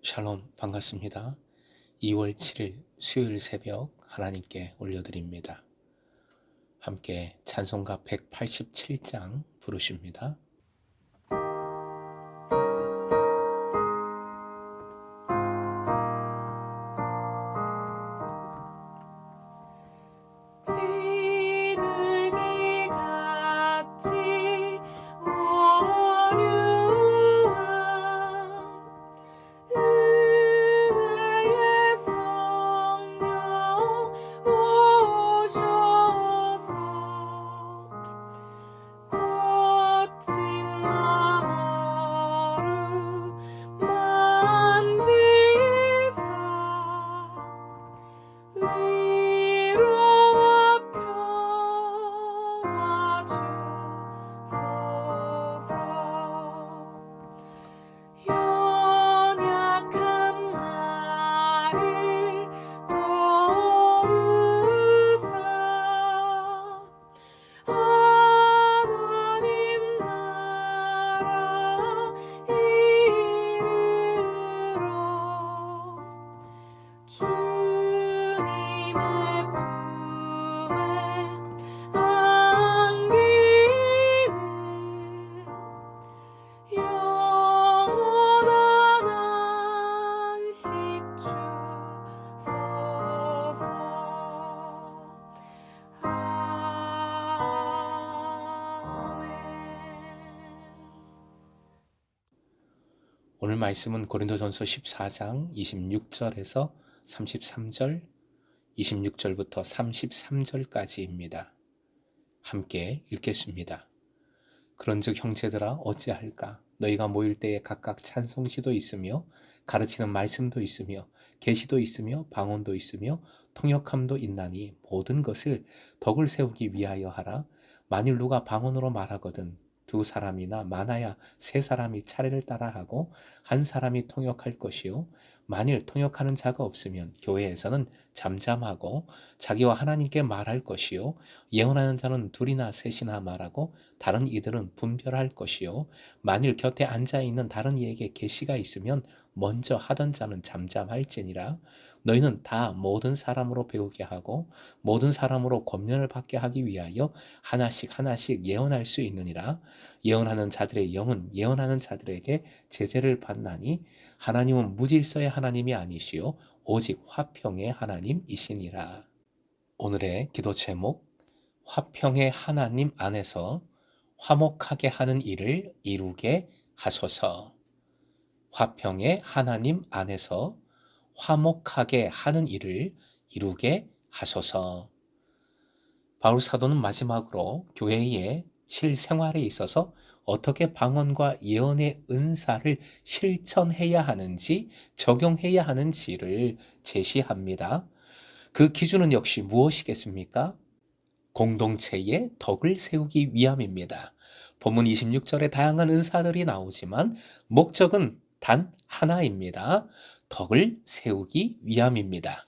샬롬, 반갑습니다. 2월 7일 수요일 새벽 하나님께 올려드립니다. 함께 찬송가 187장 부르십니다. 오늘 말씀은 고린도전서 14장 26절에서 33절, 26절부터 33절까지입니다. 함께 읽겠습니다. 그런즉 형제들아 어찌할까? 너희가 모일 때에 각각 찬송시도 있으며 가르치는 말씀도 있으며 계시도 있으며 방언도 있으며 통역함도 있나니 모든 것을 덕을 세우기 위하여 하라. 만일 누가 방언으로 말하거든 두 사람이나 많아야 세 사람이 차례를 따라하고 한 사람이 통역할 것이요 만일 통역하는 자가 없으면 교회에서는 잠잠하고 자기와 하나님께 말할 것이요 예언하는 자는 둘이나 셋이나 말하고 다른 이들은 분별할 것이요 만일 곁에 앉아있는 다른 이에게 계시가 있으면 먼저 하던 자는 잠잠할지니라. 너희는 다 모든 사람으로 배우게 하고 모든 사람으로 권면을 받게 하기 위하여 하나씩 하나씩 예언할 수 있느니라. 예언하는 자들의 영은 예언하는 자들에게 제재를 받나니 하나님은 무질서의 하나님이 아니시요 오직 화평의 하나님이시니라. 오늘의 기도 제목, 화평의 하나님 안에서 화목하게 하는 일을 이루게 하소서. 화평의 하나님 안에서 화목하게 하는 일을 이루게 하소서. 바울 사도는 마지막으로 교회의 실생활에 있어서 어떻게 방언과 예언의 은사를 실천해야 하는지, 적용해야 하는지를 제시합니다. 그 기준은 역시 무엇이겠습니까? 공동체의 덕을 세우기 위함입니다. 본문 26절에 다양한 은사들이 나오지만 목적은 단 하나입니다. 덕을 세우기 위함입니다.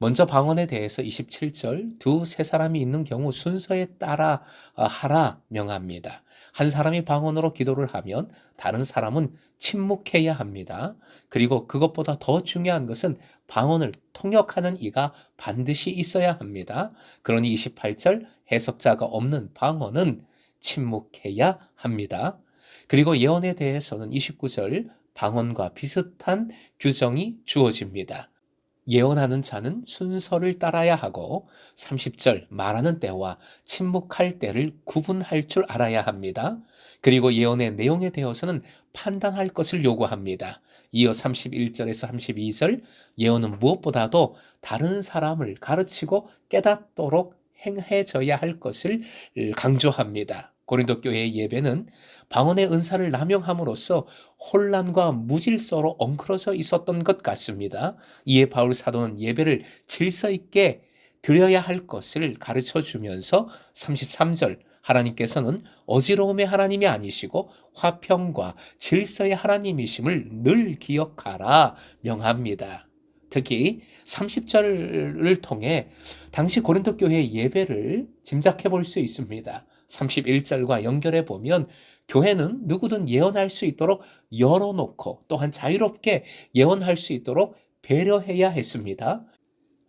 먼저 방언에 대해서 27절 두세 사람이 있는 경우 순서에 따라 하라 명합니다. 한 사람이 방언으로 기도를 하면 다른 사람은 침묵해야 합니다. 그리고 그것보다 더 중요한 것은 방언을 통역하는 이가 반드시 있어야 합니다. 그러니 28절 해석자가 없는 방언은 침묵해야 합니다. 그리고 예언에 대해서는 29절 방언과 비슷한 규정이 주어집니다. 예언하는 자는 순서를 따라야 하고 30절 말하는 때와 침묵할 때를 구분할 줄 알아야 합니다. 그리고 예언의 내용에 대해서는 판단할 것을 요구합니다. 이어 31절에서 32절 예언은 무엇보다도 다른 사람을 가르치고 깨닫도록 행해져야 할 것을 강조합니다. 고린도 교회의 예배는 방언의 은사를 남용함으로써 혼란과 무질서로 엉클어져 있었던 것 같습니다. 이에 바울 사도는 예배를 질서 있게 드려야 할 것을 가르쳐 주면서 33절 하나님께서는 어지러움의 하나님이 아니시고 화평과 질서의 하나님이심을 늘 기억하라 명합니다. 특히 30절을 통해 당시 고린도 교회의 예배를 짐작해 볼 수 있습니다. 31절과 연결해 보면 교회는 누구든 예언할 수 있도록 열어놓고 또한 자유롭게 예언할 수 있도록 배려해야 했습니다.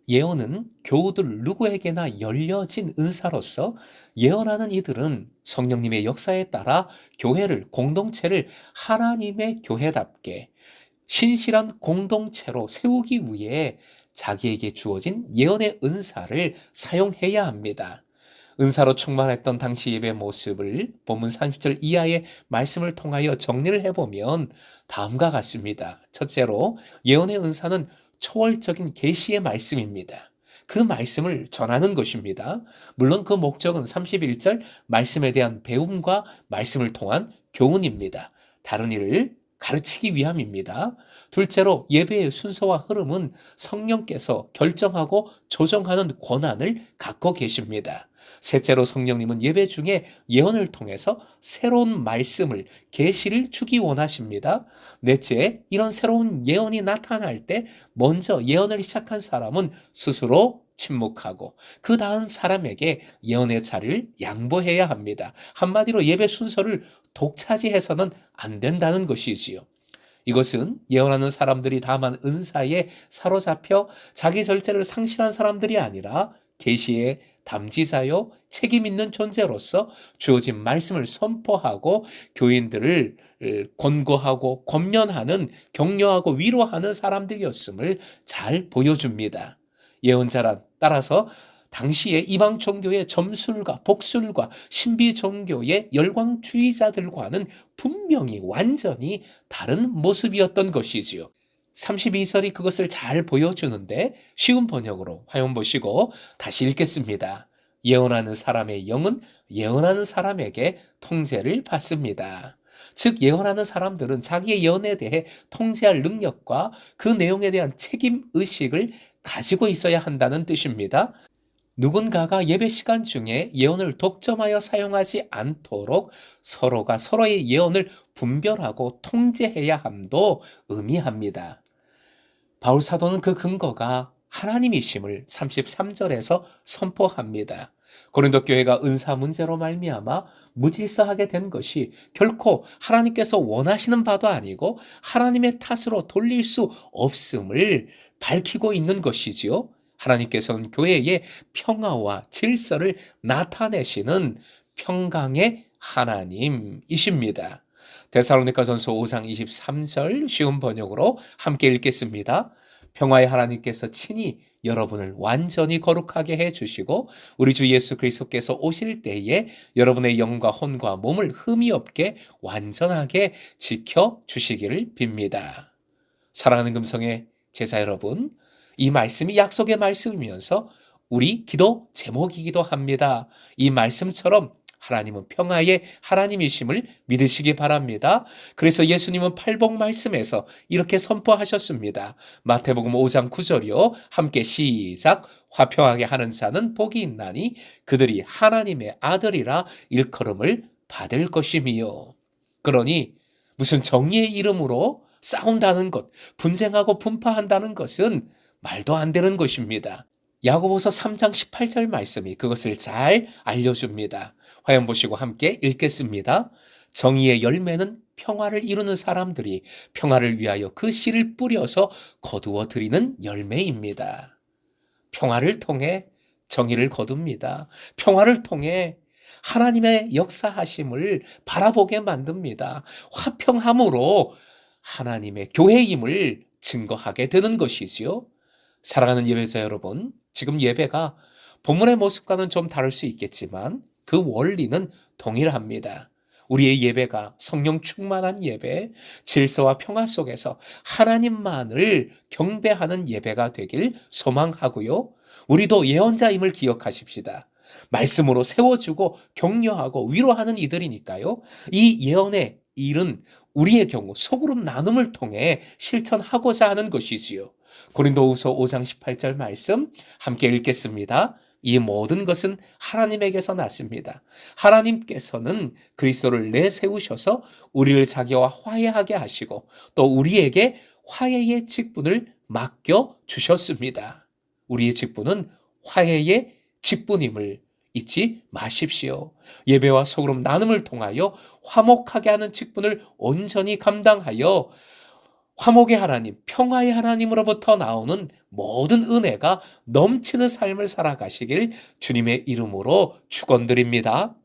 예언은 교우들 누구에게나 열려진 은사로서 예언하는 이들은 성령님의 역사에 따라 교회를, 공동체를 하나님의 교회답게 신실한 공동체로 세우기 위해 자기에게 주어진 예언의 은사를 사용해야 합니다. 은사로 충만했던 당시 예배 모습을 본문 30절 이하의 말씀을 통하여 정리를 해보면 다음과 같습니다. 첫째로 예언의 은사는 초월적인 계시의 말씀입니다. 그 말씀을 전하는 것입니다. 물론 그 목적은 31절 말씀에 대한 배움과 말씀을 통한 교훈입니다. 다른 일을 가르치기 위함입니다. 둘째로 예배의 순서와 흐름은 성령께서 결정하고 조정하는 권한을 갖고 계십니다. 셋째로 성령님은 예배 중에 예언을 통해서 새로운 말씀을, 계시를 주기 원하십니다. 넷째, 이런 새로운 예언이 나타날 때 먼저 예언을 시작한 사람은 스스로 침묵하고 그 다음 사람에게 예언의 자리를 양보해야 합니다. 한마디로 예배 순서를 독차지해서는 안 된다는 것이지요. 이것은 예언하는 사람들이 다만 은사에 사로잡혀 자기 절제를 상실한 사람들이 아니라 계시의 담지자요 책임 있는 존재로서 주어진 말씀을 선포하고 교인들을 권고하고 권면하는, 격려하고 위로하는 사람들이었음을 잘 보여줍니다. 예언자란 따라서 당시에 이방 종교의 점술과 복술과 신비 종교의 열광주의자들과는 분명히 완전히 다른 모습이었던 것이지요. 32절이 그것을 잘 보여주는데 쉬운 번역으로 화면 보시고 다시 읽겠습니다. 예언하는 사람의 영은 예언하는 사람에게 통제를 받습니다. 즉 예언하는 사람들은 자기의 예언에 대해 통제할 능력과 그 내용에 대한 책임의식을 가지고 있어야 한다는 뜻입니다. 누군가가 예배 시간 중에 예언을 독점하여 사용하지 않도록 서로가 서로의 예언을 분별하고 통제해야 함도 의미합니다. 바울 사도는 그 근거가 하나님이심을 33절에서 선포합니다. 고린도 교회가 은사 문제로 말미암아 무질서하게 된 것이 결코 하나님께서 원하시는 바도 아니고 하나님의 탓으로 돌릴 수 없음을 밝히고 있는 것이지요. 하나님께서는 교회의 평화와 질서를 나타내시는 평강의 하나님이십니다. 데살로니가전서 5장 23절 쉬운 번역으로 함께 읽겠습니다. 평화의 하나님께서 친히 여러분을 완전히 거룩하게 해주시고 우리 주 예수 그리스도께서 오실 때에 여러분의 영과 혼과 몸을 흠이 없게 완전하게 지켜주시기를 빕니다. 사랑하는 금성의 제자 여러분, 이 말씀이 약속의 말씀이면서 우리 기도 제목이기도 합니다. 이 말씀처럼 하나님은 평화의 하나님이심을 믿으시기 바랍니다. 그래서 예수님은 팔복 말씀에서 이렇게 선포하셨습니다. 마태복음 5장 9절이요. 함께 시작. 화평하게 하는 자는 복이 있나니 그들이 하나님의 아들이라 일컬음을 받을 것이미요. 그러니 무슨 정의의 이름으로 싸운다는 것, 분쟁하고 분파한다는 것은 말도 안 되는 것입니다. 야고보서 3장 18절 말씀이 그것을 잘 알려줍니다. 화면 보시고 함께 읽겠습니다. 정의의 열매는 평화를 이루는 사람들이 평화를 위하여 그 씨를 뿌려서 거두어 드리는 열매입니다. 평화를 통해 정의를 거둡니다. 평화를 통해 하나님의 역사하심을 바라보게 만듭니다. 화평함으로 하나님의 교회임을 증거하게 되는 것이지요. 사랑하는 예배자 여러분, 지금 예배가 본문의 모습과는 좀 다를 수 있겠지만 그 원리는 동일합니다. 우리의 예배가 성령 충만한 예배, 질서와 평화 속에서 하나님만을 경배하는 예배가 되길 소망하고요. 우리도 예언자임을 기억하십시다. 말씀으로 세워주고 격려하고 위로하는 이들이니까요. 이 예언의 일은 우리의 경우 소그룹 나눔을 통해 실천하고자 하는 것이지요. 고린도후서 5장 18절 말씀 함께 읽겠습니다. 이 모든 것은 하나님에게서 났습니다. 하나님께서는 그리스도를 내세우셔서 우리를 자기와 화해하게 하시고 또 우리에게 화해의 직분을 맡겨 주셨습니다. 우리의 직분은 화해의 직분임을 잊지 마십시오. 예배와 소그룹 나눔을 통하여 화목하게 하는 직분을 온전히 감당하여 화목의 하나님, 평화의 하나님으로부터 나오는 모든 은혜가 넘치는 삶을 살아가시길 주님의 이름으로 축원드립니다.